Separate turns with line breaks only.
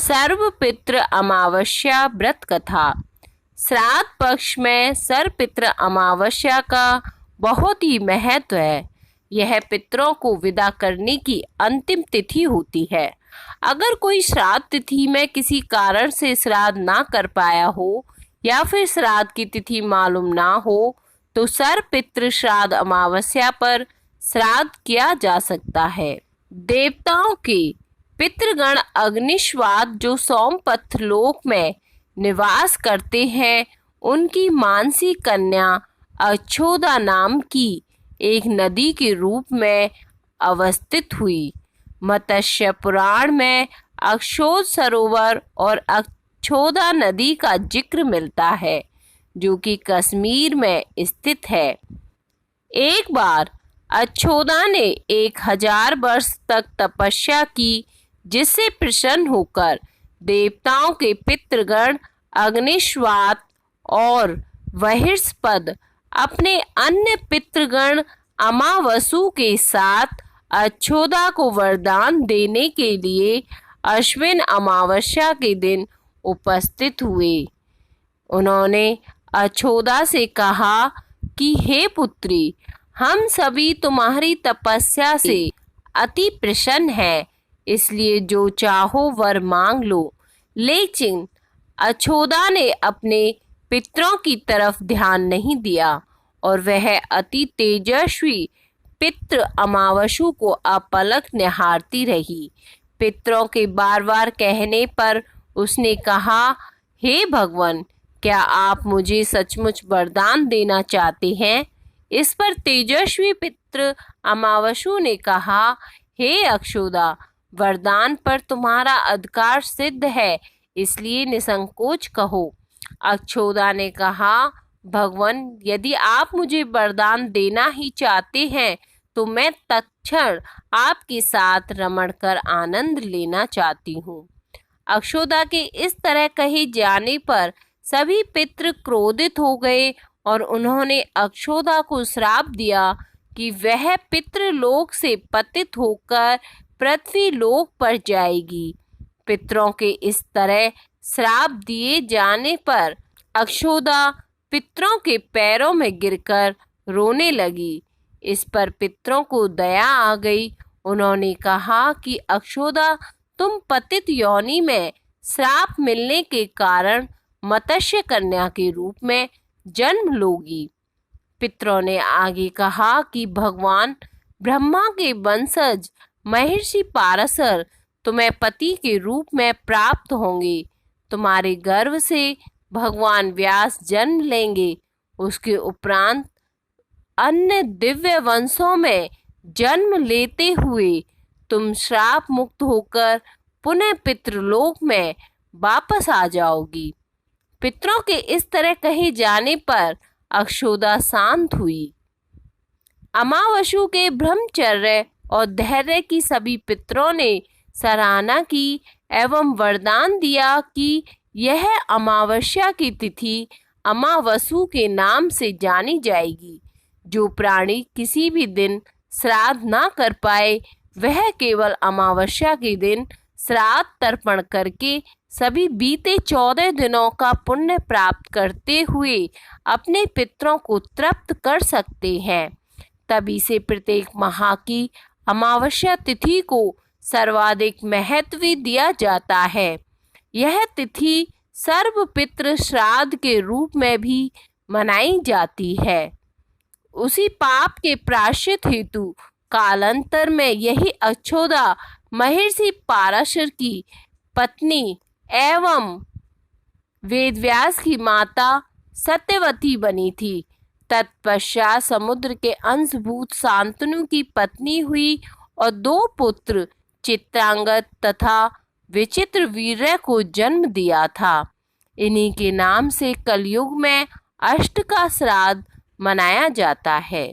सर्वपितृ अमावस्या व्रत कथा। श्राद्ध पक्ष में सर्वपितृ अमावस्या का बहुत ही महत्व है। यह पितरों को विदा करने की अंतिम तिथि होती है। अगर कोई श्राद्ध तिथि में किसी कारण से श्राद्ध ना कर पाया हो या फिर श्राद्ध की तिथि मालूम ना हो तो सर्वपितृ श्राद्ध अमावस्या पर श्राद्ध किया जा सकता है। देवताओं के पितृगण अग्निश्वाद जो सोमपथ लोक में निवास करते हैं, उनकी मानसी कन्या अक्षोदा नाम की एक नदी के रूप में अवस्थित हुई। मत्स्य पुराण में अक्षोद सरोवर और अक्षोदा नदी का जिक्र मिलता है, जो कि कश्मीर में स्थित है। एक बार अक्षोदा ने 1000 वर्ष तक तपस्या की, जिससे प्रसन्न होकर देवताओं के पितृगण अग्निश्वात और वहिष्पद अपने अन्य पितृगण अमावसु के साथ अक्षोदा को वरदान देने के लिए अश्विन अमावस्या के दिन उपस्थित हुए। उन्होंने अक्षोदा से कहा कि हे पुत्री, हम सभी तुम्हारी तपस्या से अति प्रसन्न हैं, इसलिए जो चाहो वर मांग लो। लेकिन अक्षोदा ने अपने पितरों की तरफ ध्यान नहीं दिया और वह अति तेजस्वी पितृ अमावसु को अपलक निहारती रही। पितरों के बार बार कहने पर उसने कहा, हे भगवान, क्या आप मुझे सचमुच वरदान देना चाहते हैं? इस पर तेजस्वी पितृ अमावसु ने कहा, हे अक्षोदा, वरदान पर तुम्हारा अधिकार सिद्ध है, इसलिए निसंकोच कहो। अक्षोदा ने कहा, भगवान, यदि आप मुझे वरदान देना ही चाहते हैं तो मैं तत्क्षण आपके साथ रमण कर आनंद लेना चाहती हूँ। अक्षोदा के इस तरह कहे जाने पर सभी पितृ क्रोधित हो गए और उन्होंने अक्षोदा को श्राप दिया कि वह पितृलोक से पतित होकर पृथ्वी लोक पर जाएगी। पितरों के इस तरह श्राप दिए जाने पर अक्षोदा पितरों के पैरों में गिरकर रोने लगी। इस पर पितरों को दया आ गई। उन्होंने कहा कि अक्षोदा, तुम पतित योनि में श्राप मिलने के कारण मत्स्य कन्या के रूप में जन्म लोगी। पितरों ने आगे कहा कि भगवान ब्रह्मा के वंशज महर्षि पाराशर तुम्हें पति के रूप में प्राप्त होंगे। तुम्हारे गर्भ से भगवान व्यास जन्म लेंगे। उसके उपरांत अन्य दिव्य वंशों में जन्म लेते हुए तुम श्राप मुक्त होकर पुनः पितृलोक में वापस आ जाओगी। पितरों के इस तरह कहे जाने पर अक्षोदा शांत हुई। अमावसु के ब्रह्मचर्य और धैर्य की सभी पितरों ने सराहना की एवं वरदान दिया कि यह अमावस्या की तिथि अमावसु के नाम से जानी जाएगी। जो प्राणी किसी भी दिन श्राद्ध ना कर पाए, वह केवल अमावस्या के दिन श्राद्ध तर्पण करके सभी बीते 14 दिनों का पुण्य प्राप्त करते हुए अपने पितरों को तृप्त कर सकते हैं। तभी से प्रत्येक माह की अमावस्या तिथि को सर्वाधिक महत्व दिया जाता है। यह तिथि सर्वपितृ श्राद्ध के रूप में भी मनाई जाती है। उसी पाप के प्रायश्चित हेतु कालांतर में यही अक्षोदा महर्षि पाराशर की पत्नी एवं वेदव्यास की माता सत्यवती बनी थी। तत्पश्चात समुद्र के अंशभूत शांतनु की पत्नी हुई और 2 पुत्र चित्रांगद तथा विचित्र वीर्य को जन्म दिया था। इन्हीं के नाम से कलयुग में अष्ट का श्राद्ध मनाया जाता है।